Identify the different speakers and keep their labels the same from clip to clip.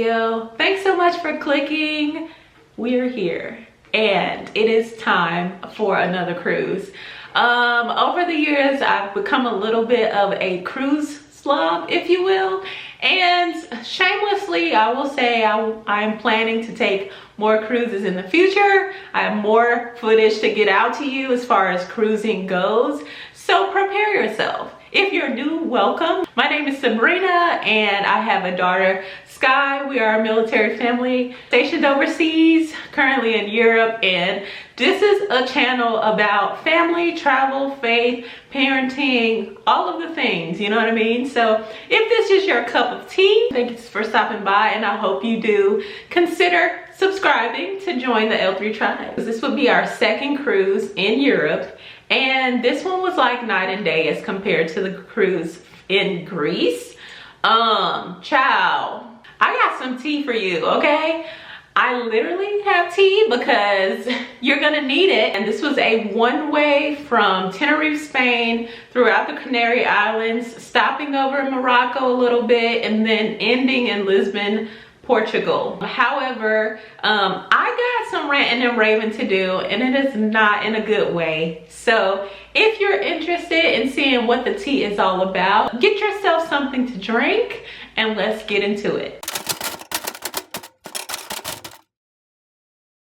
Speaker 1: video. Thanks so much for clicking. We're here and it is time for another cruise. Over the years, I've become a little bit of a cruise slob, if you will, and shamelessly I will say I'm planning to take more cruises in the future. I have more footage to get out to you as far as cruising goes, so prepare yourself. If you're new, welcome. My name is Sabrina and I have a daughter, Sky. We are a military family stationed overseas, currently in Europe, and this is a channel about family, travel, faith, parenting, all of the things, you know what I mean? So if this is your cup of tea, thanks for stopping by, and I hope you do consider subscribing to join the L3 tribe. This would be our second cruise in Europe, and this one was like night and day as compared to the cruise in Greece. Ciao. I got some tea for you, okay? I literally have tea because you're gonna need it. And this was a one-way from Tenerife, Spain, throughout the Canary Islands, stopping over in Morocco a little bit, and then ending in Lisbon, Portugal. However, I got some ranting and raving to do, and it is not in a good way. So if you're interested in seeing what the tea is all about, get yourself something to drink and let's get into it.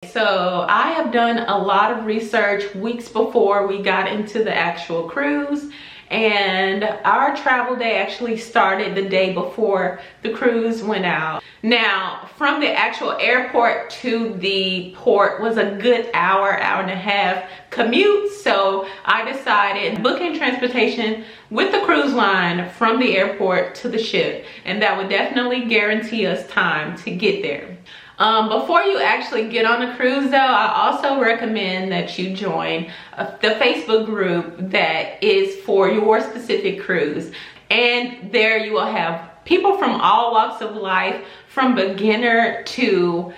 Speaker 1: So I have done a lot of research weeks before we got into the actual cruise, and our travel day actually started the day before the cruise went out. Now, from the actual airport to the port was a good hour and a half commute, so I decided booking transportation with the cruise line from the airport to the ship, and that would definitely guarantee us time to get there. Before you actually get on a cruise though, I also recommend that you join the Facebook group that is for your specific cruise. And there you will have people from all walks of life, from beginner to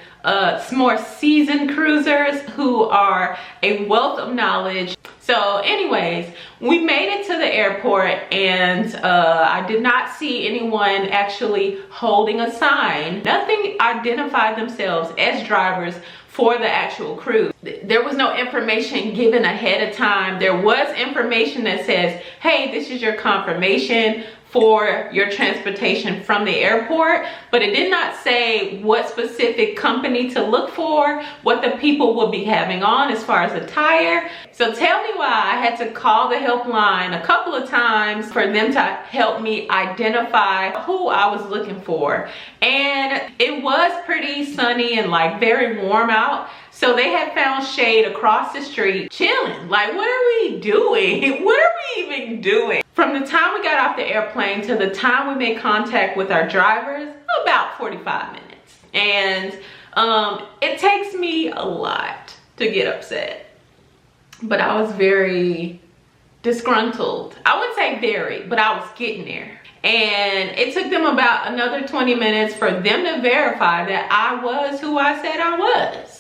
Speaker 1: more seasoned cruisers who are a wealth of knowledge. So anyways, we made it to the airport, and I did not see anyone actually holding a sign. Nothing identified themselves as drivers for the actual cruise. There was no information given ahead of time. There was information that says, hey, this is your confirmation for your transportation from the airport, but it did not say what specific company to look for, what the people would be having on as far as attire. So tell me why I had to call the helpline a couple of times for them to help me identify who I was looking for. And it was pretty sunny and like very warm out, so they had found shade across the street, chilling. Like, what are we doing? What are we even doing? From the time we got off the airplane to the time we made contact with our drivers, about 45 minutes. And it takes me a lot to get upset, but I was very disgruntled. I wouldn't say very, but I was getting there. And it took them about another 20 minutes for them to verify that I was who I said I was.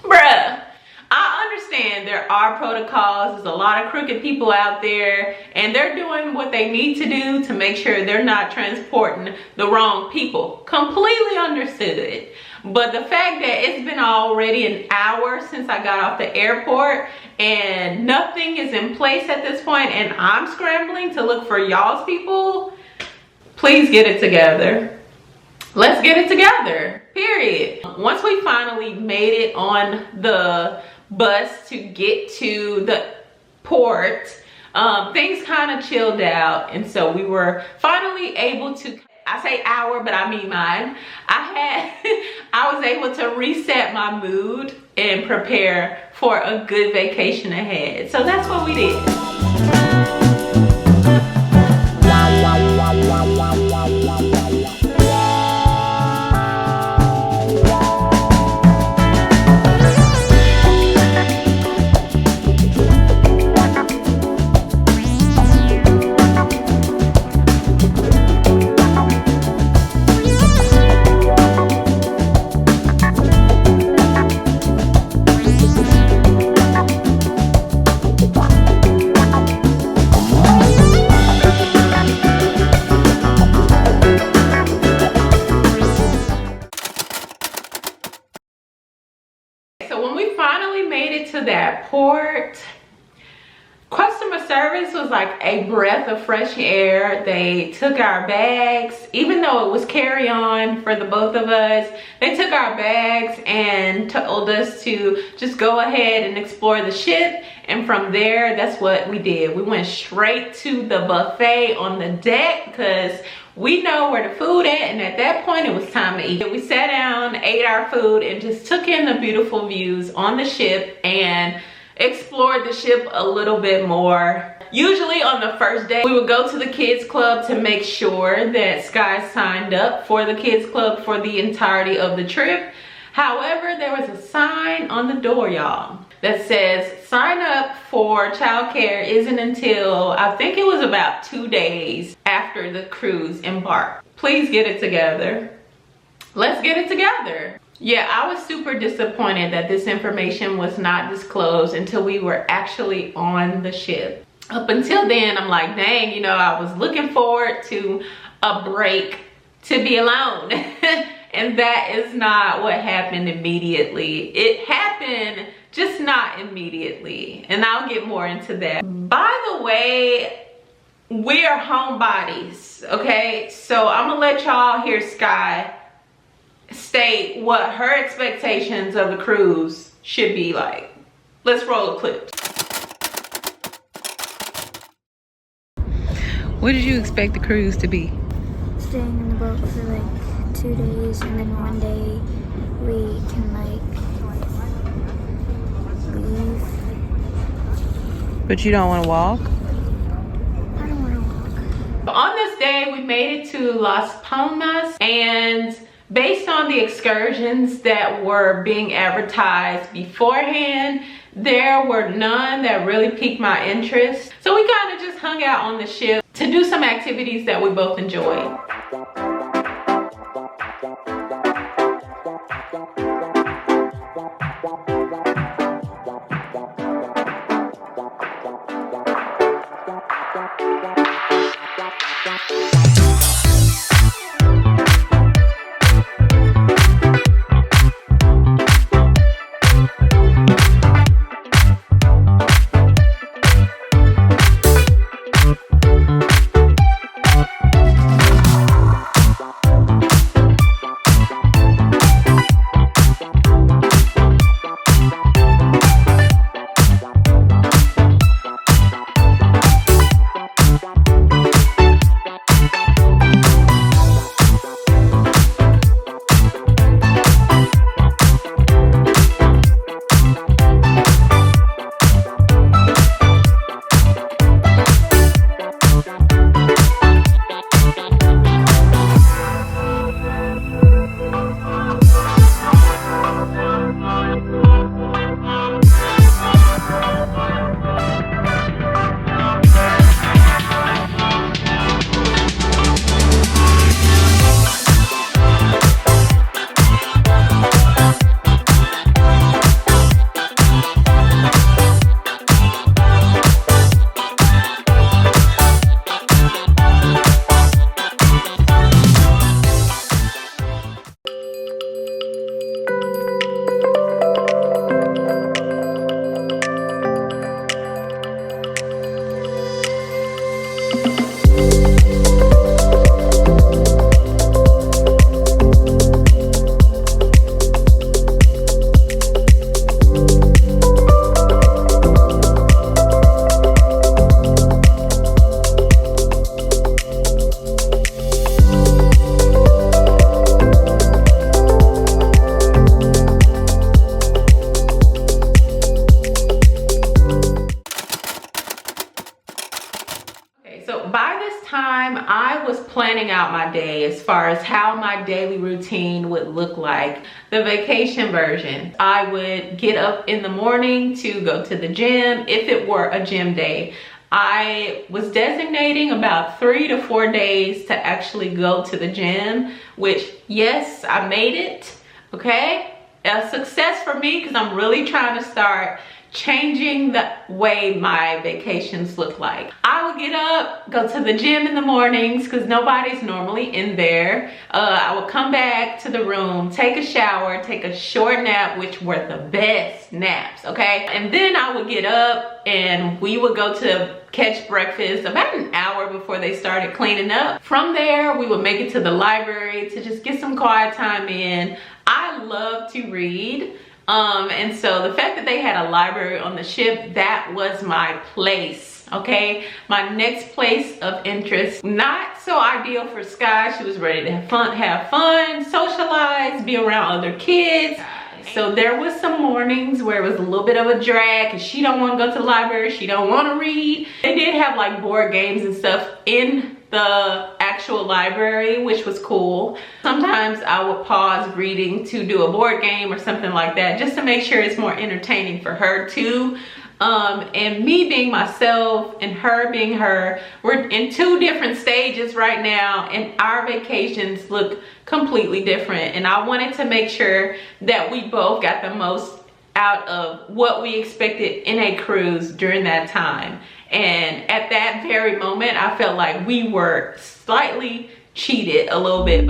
Speaker 1: Bruh, I understand there are protocols. There's a lot of crooked people out there, and they're doing what they need to do to make sure they're not transporting the wrong people. Completely understood. But the fact that it's been already an hour since I got off the airport and nothing is in place at this point, and I'm scrambling to look for y'all's people, please get it together. Let's get it together, period. Once we finally made it on the bus to get to the port, things kind of chilled out, and so we were finally able to, I say our, but I mean mine. I was able to reset my mood and prepare for a good vacation ahead. So that's what we did. made it to that port, customer service was like a breath of fresh air. They took our bags, even though it was carry-on for the both of us. They took our bags and told us to just go ahead and explore the ship. And from there, that's what we did. We went straight to the buffet on the deck because we know where the food at, and at that point it was time to eat. We sat down, ate our food, and just took in the beautiful views on the ship and explored the ship a little bit more. Usually on the first day, we would go to the kids club to make sure that Sky signed up for the kids club for the entirety of the trip. However, there was a sign on the door, y'all, that says sign up for childcare isn't until, I think it was about 2 days after the cruise embarked. Please get it together. Let's get it together. Yeah, I was super disappointed that this information was not disclosed until we were actually on the ship. Up until then, I'm like, dang, you know, I was looking forward to a break to be alone. And that is not what happened immediately. It happened, just not immediately. And I'll get more into that. By the way, we are homebodies, okay? So I'm gonna let y'all hear Sky state what her expectations of the cruise should be like. Let's roll a clip. What did you expect the cruise to be?
Speaker 2: Staying in the boat for like 2 days, and then one day we can like leave.
Speaker 1: But you don't want to walk?
Speaker 2: I don't want to walk.
Speaker 1: On this day, we made it to Las Palmas, and based on the excursions that were being advertised beforehand, there were none that really piqued my interest. So we kind of just hung out on the ship to do some activities that we both enjoyed. Planning out my day as far as how my daily routine would look like. The vacation version, I would get up in the morning to go to the gym if it were a gym day. I was designating about 3 to 4 days to actually go to the gym, which yes, I made it, okay? A success for me because I'm really trying to start changing the way my vacations look like. I would get up, go to the gym in the mornings because nobody's normally in there. I would come back to the room, take a shower, take a short nap, which were the best naps, okay? And then I would get up and we would go to catch breakfast about an hour before they started cleaning up. From there, we would make it to the library to just get some quiet time in. I love to read. And so the fact that they had a library on the ship, that was my place, okay? My next place of interest. Not so ideal for Sky. She was ready to have fun, socialize, be around other kids. So there was some mornings where it was a little bit of a drag because she don't want to go to the library, she don't want to read. They did have like board games and stuff in the actual library, which was cool. Sometimes I would pause reading to do a board game or something like that, just to make sure it's more entertaining for her too. And me being myself and her being her, we're in two different stages right now, and our vacations look completely different. And I wanted to make sure that we both got the most out of what we expected in a cruise during that time. And at that very moment, I felt like we were slightly cheated a little bit.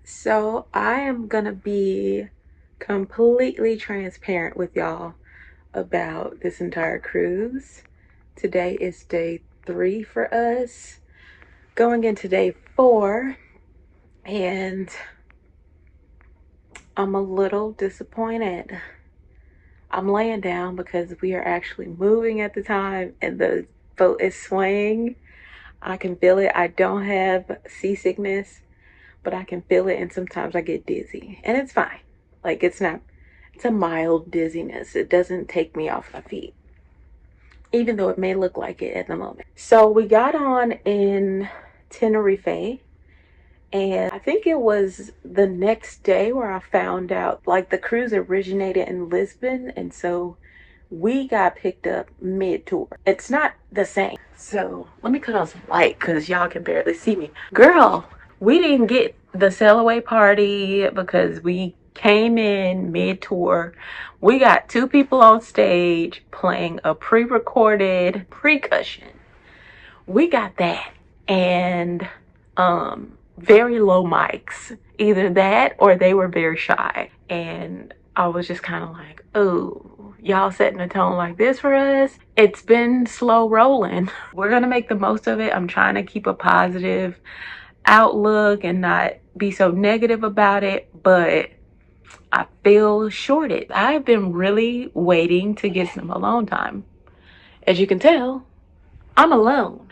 Speaker 1: So I am gonna be completely transparent with y'all about this entire cruise. Today is day 3 for us, going into day 4, and I'm a little disappointed. I'm laying down because we are actually moving at the time and the boat is swaying. I can feel it. I don't have seasickness, but I can feel it, and sometimes I get dizzy, and it's fine. Like, it's a mild dizziness. It doesn't take me off my feet, even though it may look like it at the moment. So we got on in Tenerife, and I think it was the next day where I found out, like, the cruise originated in Lisbon, and so we got picked up mid-tour. It's not the same. So let me cut on some light because y'all can barely see me. Girl, we didn't get the sail away party because we came in mid-tour. We got 2 people on stage playing a pre-recorded percussion. We got that, and very low mics. Either that or they were very shy. And I was just kind of like, oh, y'all setting a tone like this for us? It's been slow rolling. We're gonna make the most of it. I'm trying to keep a positive outlook and not be so negative about it, but I feel shorted. I've been really waiting to get some alone time. As you can tell, I'm alone.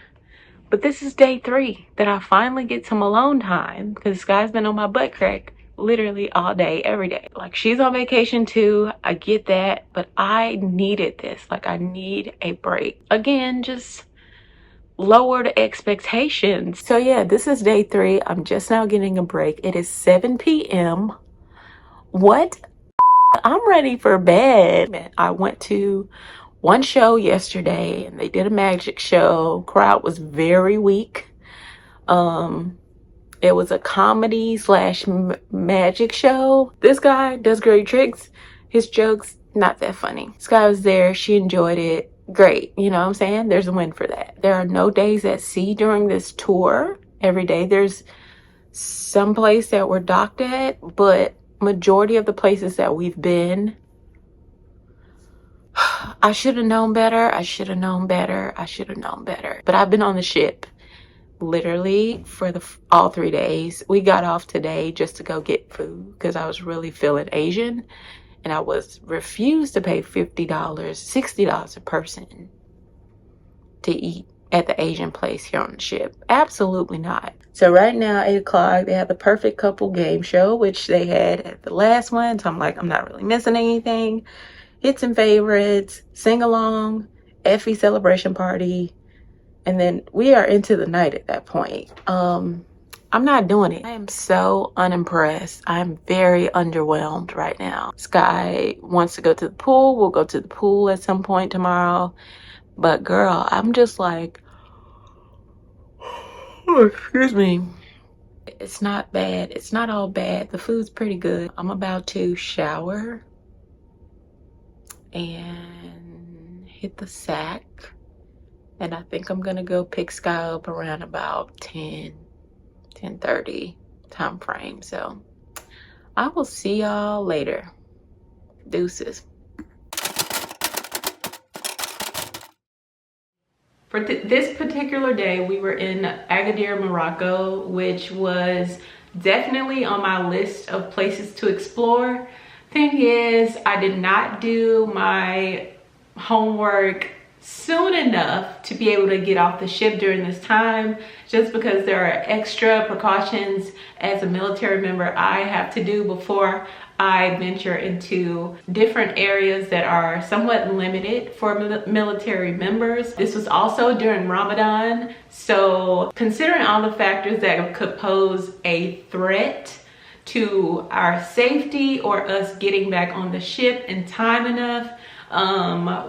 Speaker 1: But this is day 3 that I finally get some alone time because Sky's been on my butt crack literally all day, every day. Like, she's on vacation too, I get that, but I needed this. Like, I need a break. Again, just lower the expectations. So yeah, this is day 3. I'm just now getting a break. It is 7 p.m. What? I'm ready for bed. I went to one show yesterday and they did a magic show. Crowd was very weak. It was a comedy slash magic show. This guy does great tricks. His jokes, not that funny. This guy was there. She enjoyed it. Great. You know what I'm saying? There's a win for that. There are no days at sea during this tour. Every day there's some place that we're docked at, but majority of the places that we've been, I should have known better. I should have known better. I should have known better. But I've been on the ship literally for all 3 days. We got off today just to go get food because I was really feeling Asian and I was refused to pay $50, $60 a person to eat at the Asian place here on the ship. Absolutely not. So right now, 8 o'clock, they have the Perfect Couple game show, which they had at the last one. So I'm like, I'm not really missing anything. Hits and favorites, sing along, Effie celebration party. And then we are into the night at that point. I'm not doing it. I am so unimpressed. I'm very underwhelmed right now. Sky wants to go to the pool. We'll go to the pool at some point tomorrow. But girl, I'm just like, oh, excuse me. It's not bad. It's not all bad. The food's pretty good. I'm about to shower and hit the sack. And I think I'm gonna go pick Sky up around about 10:30 time frame. So I will see y'all later. Deuces. For this particular day, we were in Agadir, Morocco, which was definitely on my list of places to explore. Thing is, I did not do my homework soon enough to be able to get off the ship during this time, just because there are extra precautions as a military member I have to do before I venture into different areas that are somewhat limited for military members. This was also during Ramadan, so considering all the factors that could pose a threat to our safety or us getting back on the ship in time enough,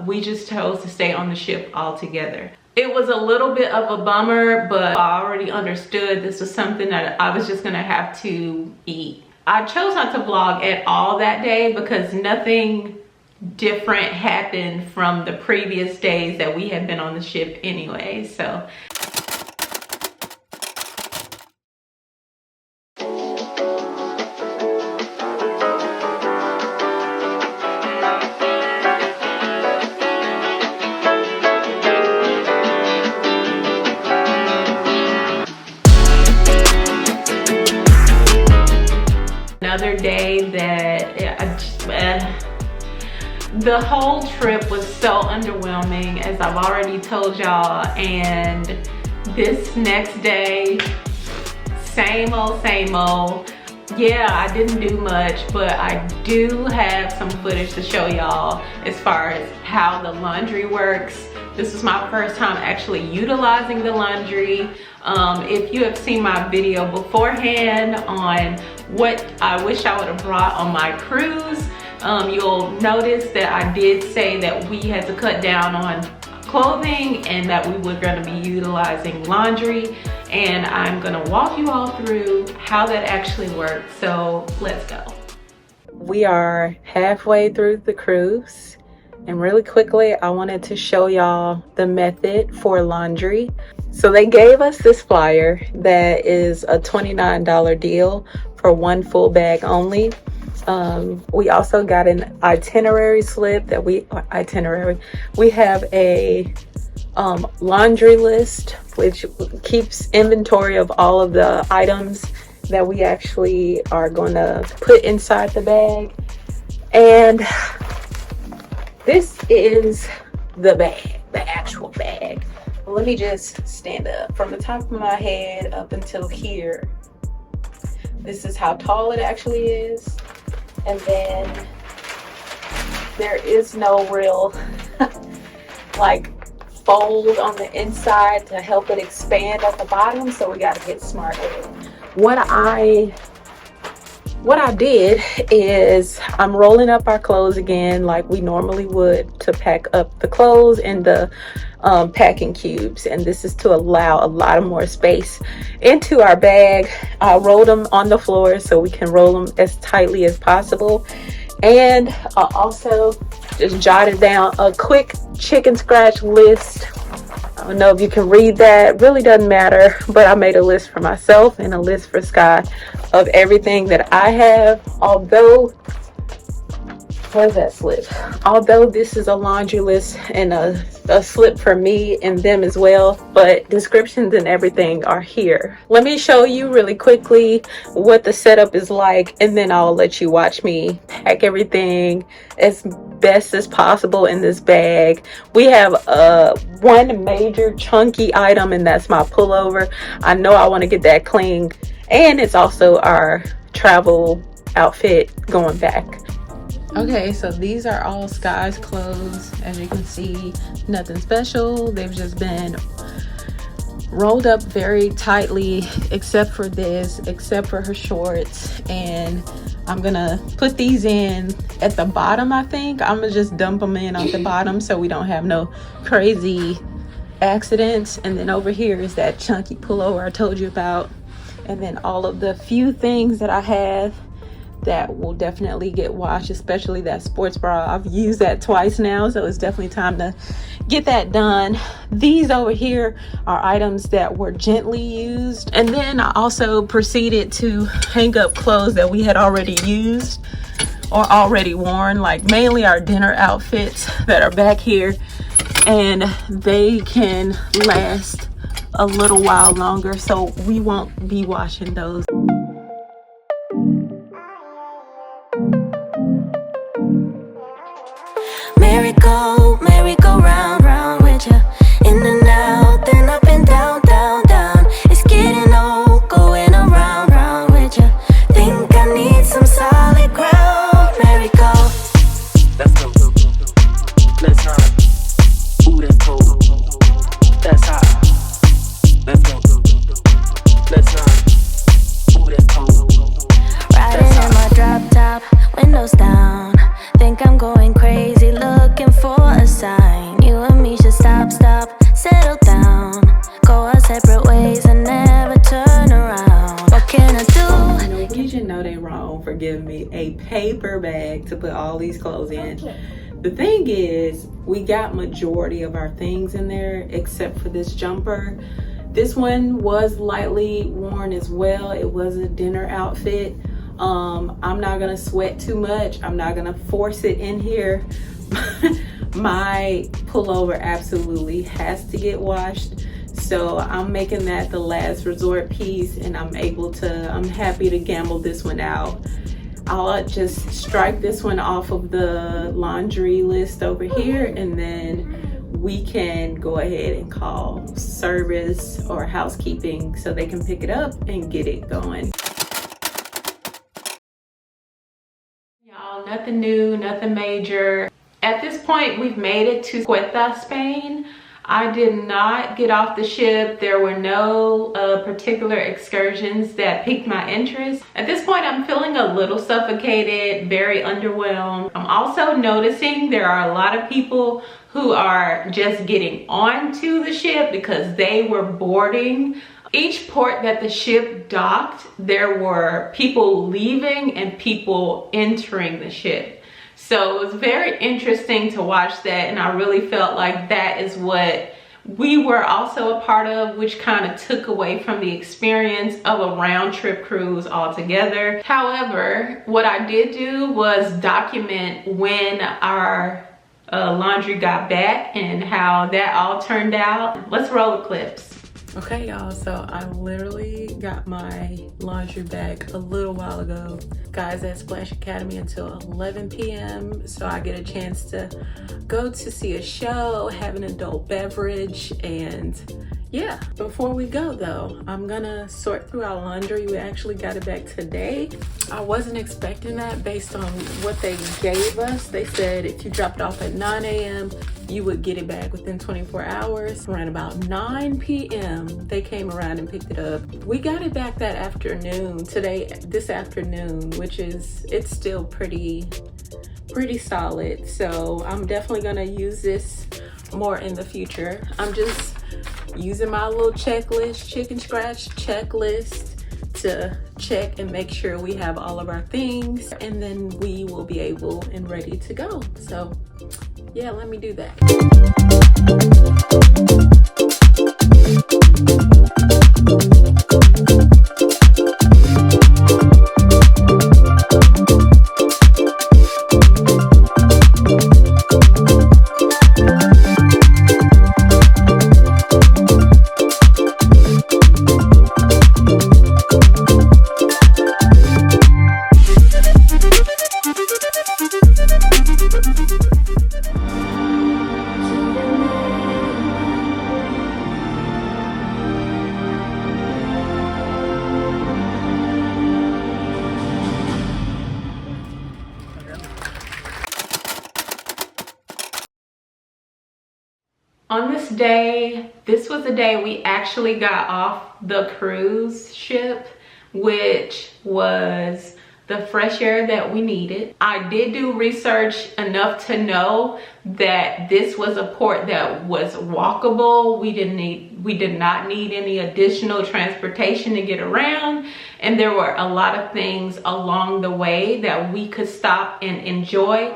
Speaker 1: we just chose to stay on the ship altogether. It was a little bit of a bummer, but I already understood this was something that I was just gonna have to eat. I chose not to vlog at all that day because nothing different happened from the previous days that we had been on the ship anyway, so. Another day that the whole trip was so underwhelming, as I've already told y'all, and this next day, same old, same old. Yeah, I didn't do much, but I do have some footage to show y'all as far as how the laundry works. This was my first time actually utilizing the laundry. If you have seen my video beforehand on what I wish I would have brought on my cruise, you'll notice that I did say that we had to cut down on clothing and that we were going to be utilizing laundry, and I'm going to walk you all through how that actually works. So let's go. We are halfway through the cruise, and really quickly I wanted to show y'all the method for laundry. So they gave us this flyer that is a $29 deal for one full bag only. We also got an itinerary slip that we have a laundry list, which keeps inventory of all of the items that we actually are going to put inside the bag. And this is the bag, the actual bag. Let me just stand up from the top of my head up until here. This is how tall it actually is. And then there is no real like fold on the inside to help it expand at the bottom, so we got to get smart with it. What I did is I'm rolling up our clothes again like we normally would to pack up the clothes in the packing cubes, and this is to allow a lot of more space into our bag. I rolled them on the floor so we can roll them as tightly as possible, and I also just jotted down a quick chicken scratch list. I don't know if you can read that, really doesn't matter, but I made a list for myself and a list for Sky of everything that I have. Although, where's that slip? Although this is a laundry list and a slip for me and them as well, but descriptions and everything are here. Let me show you really quickly what the setup is like, and then I'll let you watch me pack everything as best as possible in this bag. We have one major chunky item, and that's my pullover. I know I want to get that clean, and it's also our travel outfit going back. Okay, so these are all Sky's clothes. As you can see, nothing special. They've just been rolled up very tightly, except for this, except for her shorts. And I'm gonna put these in at the bottom. I think I'm gonna just dump them in at the bottom so we don't have no crazy accidents. And then over here is that chunky pullover I told you about, and then all of the few things that I have that will definitely get washed, especially that sports bra. I've used that twice now, so it's definitely time to get that done. These over here are items that were gently used, and then I also proceeded to hang up clothes that we had already used or already worn, like mainly our dinner outfits that are back here, and they can last a little while longer, so we won't be washing those.
Speaker 3: Merry-go round, round with ya. In and out, then up and down, down, down. It's getting old, going around, round with ya. Think I need some solid ground. Merry-go.
Speaker 4: Let's go. Let's hop. Ooh, that's cold. That's hot. Let's go. Let's hop. Ooh, that's cold.
Speaker 3: Riding in my drop top, windows down. Think I'm going crazy, looking for a sign. You and me should stop, settle down. Go our separate ways and never turn around. What can I do?
Speaker 1: Norwegian know they wrong for giving me a paper bag to put all these clothes in. The thing is, we got majority of our things in there except for this jumper. This one was lightly worn as well. It was a dinner outfit. I'm not gonna sweat too much. I'm not gonna force it in here. My pullover absolutely has to get washed, so I'm making that the last resort piece, and I'm happy to gamble this one out. I'll just strike this one off of the laundry list over here, and then we can go ahead and call service or housekeeping so they can pick it up and get it going. Y'all, nothing new, nothing major. At this point, we've made it to Ceuta, Spain. I did not get off the ship. There were no particular excursions that piqued my interest. At this point, I'm feeling a little suffocated, very underwhelmed. I'm also noticing there are a lot of people who are just getting onto the ship because they were boarding. Each port that the ship docked, there were people leaving and people entering the ship. So it was very interesting to watch that, and I really felt like that is what we were also a part of, which kind of took away from the experience of a round trip cruise altogether. However, what I did do was document when our laundry got back and how that all turned out. Let's roll the clips. Okay, y'all, so I literally got my laundry back a little while ago. Guys, at Splash Academy until 11 p.m. So I get a chance to go to see a show, have an adult beverage, and yeah. Before we go though, I'm gonna sort through our laundry. We actually got it back today. I wasn't expecting that based on what they gave us. They said if you dropped off at 9 a.m., you would get it back within 24 hours. Around about 9 p.m., they came around and picked it up. We got it back that afternoon, this afternoon, which is, it's still pretty solid. So I'm definitely gonna use this more in the future. I'm just using my little checklist, chicken scratch checklist, to check and make sure we have all of our things, and then we will be able and ready to go. So yeah, let me do that. On this day, this was the day we actually got off the cruise ship, which was the fresh air that we needed. I did do research enough to know that this was a port that was walkable. We did not need any additional transportation to get around, and there were a lot of things along the way that we could stop and enjoy.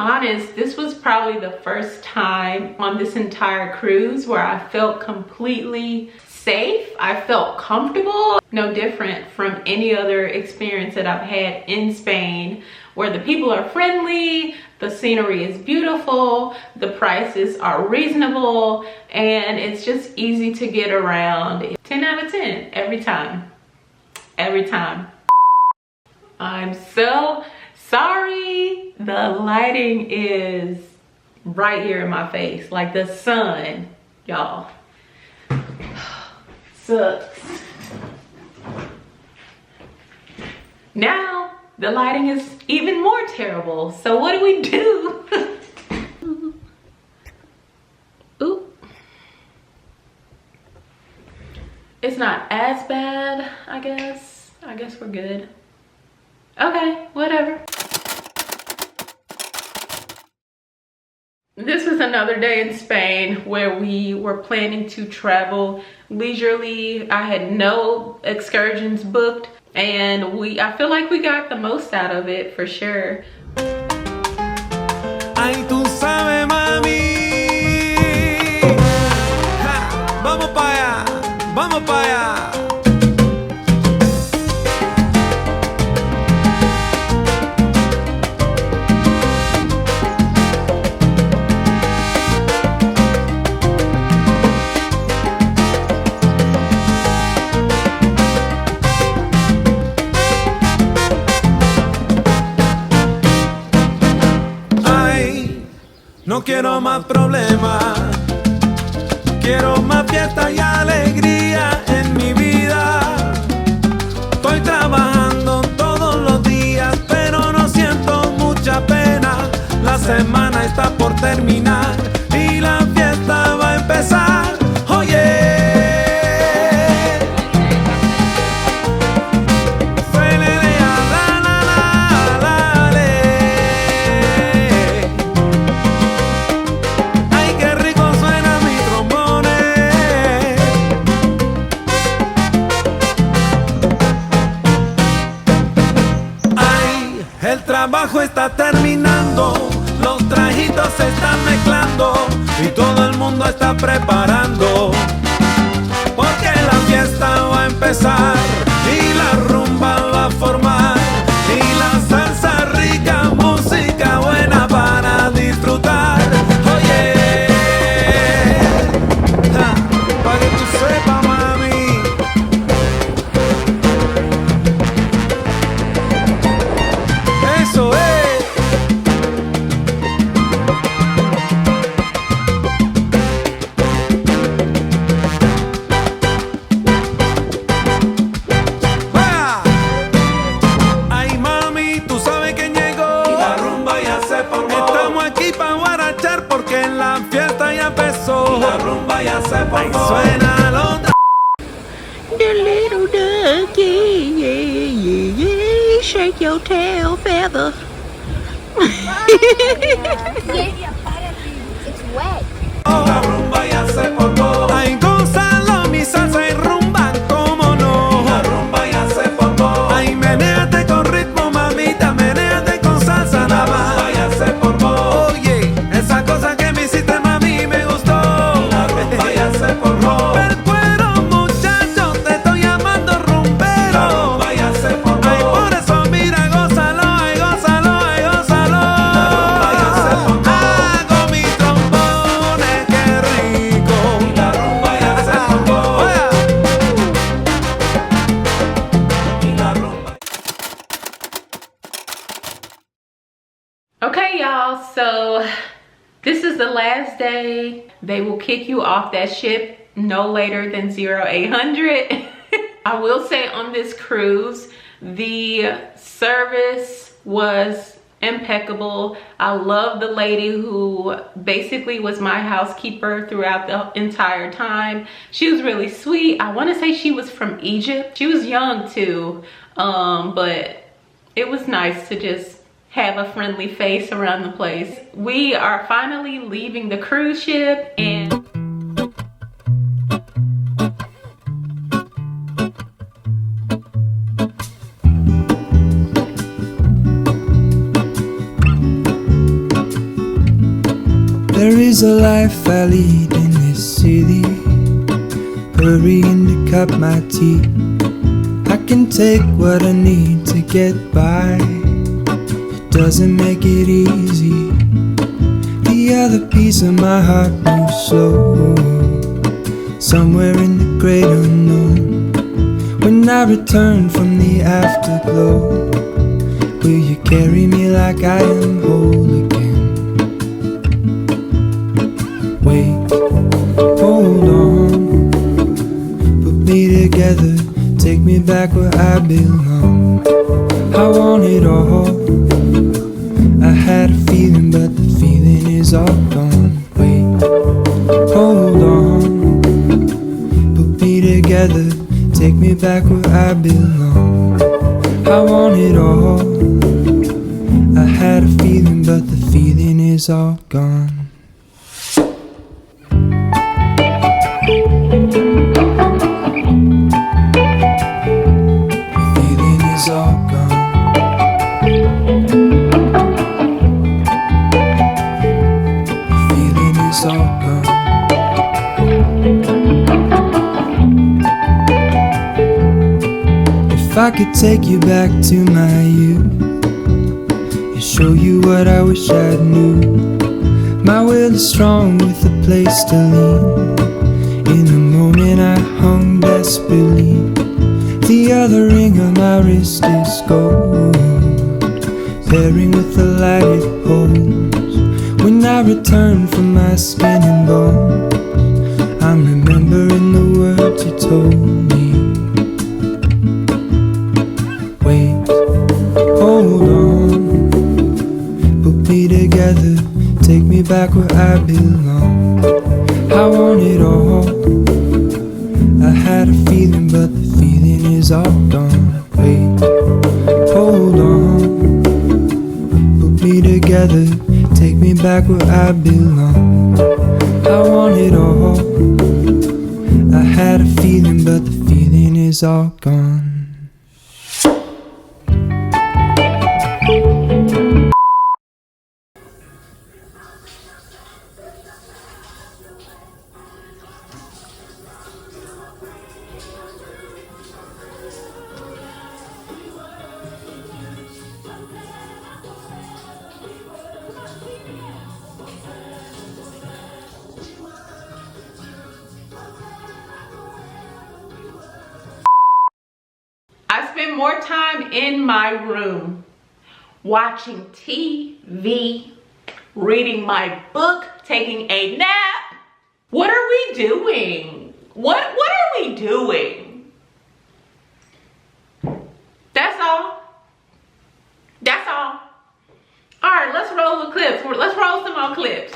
Speaker 1: honest, this was probably the first time on this entire cruise where I felt completely safe. I felt comfortable. No different from any other experience that I've had in Spain, where the people are friendly, the scenery is beautiful, the prices are reasonable, and it's just easy to get around. 10 out of 10 every time. Every time. I'm so sorry. The lighting is right here in my face, like the sun, y'all. Sucks. Now the lighting is even more terrible. So what do we do? Ooh. It's not as bad, I guess. I guess we're good. Okay, whatever. This was another day in Spain where we were planning to travel leisurely. I had no excursions booked, and I feel like we got the most out of it for sure.
Speaker 5: Ay, tú sabes, mami. Ja, vamos pa' allá, vamos pa' allá. No quiero más problemas, quiero más fiesta y alegría en mi vida. Estoy trabajando todos los días, pero no siento mucha pena. La semana está por terminar y la fiesta va a empezar. Oye. El trabajo está terminando, los trajitos se están mezclando y todo el mundo está preparando, porque la fiesta va a empezar y la rumba va a formar, y la salsa rica, música buena para disfrutar. Oye, para que tú sepas, mami. Eso es. Ay, mami, tú sabes quién llegó. Y la rumba ya se formó. Estamos aquí para guarachar porque la fiesta ya empezó. Y la rumba ya se formó. Ahí suena la otra.
Speaker 6: The little ducky, yeah, yeah, yeah. Shake your tail feather.
Speaker 2: It's wet.
Speaker 5: La rumba ya se formó. Ay, gózalo, mi salsa y rumba, cómo no. La rumba ya se formó. Ay, menéate con ritmo, mamita, menéate con salsa nada más. La rumba ya se formó. Oye, esa cosa que me hiciste, mami, me gustó. La rumba ya se formó. El cuero, muchacho, te estoy llamando rumbero. La rumba ya se formó. Ay, por eso mira, gózalo, ay, gózalo, ay, gózalo. La rumba ya se formó. Hago mis trombones, qué rico. La rumba ya se formó. Y la rumba.
Speaker 1: Okay, y'all, so this is the last day. They will kick you off that ship no later than 0800. I will say on this cruise, the service was impeccable. I love the lady who basically was my housekeeper throughout the entire time. She was really sweet. I want to say she was from Egypt. She was young too, but it was nice to just have a friendly face around the place. We are finally leaving the cruise ship, and
Speaker 5: is the life I lead in this city, hurrying to cut my teeth. I can take what I need to get by. It doesn't make it easy. The other piece of my heart moves slow, somewhere in the great unknown. When I return from the afterglow, will you carry me like I am whole again? Wait, hold on, put me together, take me back where I belong. I want it all. I had a feeling, but the feeling is all gone. Wait, hold on, put me together, take me back where I belong. I want it all. I had a feeling, but the feeling is all gone. The feeling is all gone. The feeling is all gone. If I could take you back to my youth and show you what I wish I knew, my will is strong with a place to lean. In the moment I hung desperately, the other ring on my wrist is gold, pairing with the light it holds. When I return from my skin and bones, I'm remembering the words you told me. Wait, hold on, put me together, take me back where I belong. I want it all. I had a feeling, but the feeling is all gone. Wait, hold on, put me together, take me back where I belong. I want it all. I had a feeling, but the feeling is all gone.
Speaker 1: I spend more time in my room watching TV, reading my book, taking a nap. What are we doing? What are we doing? That's all. That's all. All right, let's roll the clips. Let's roll some more clips.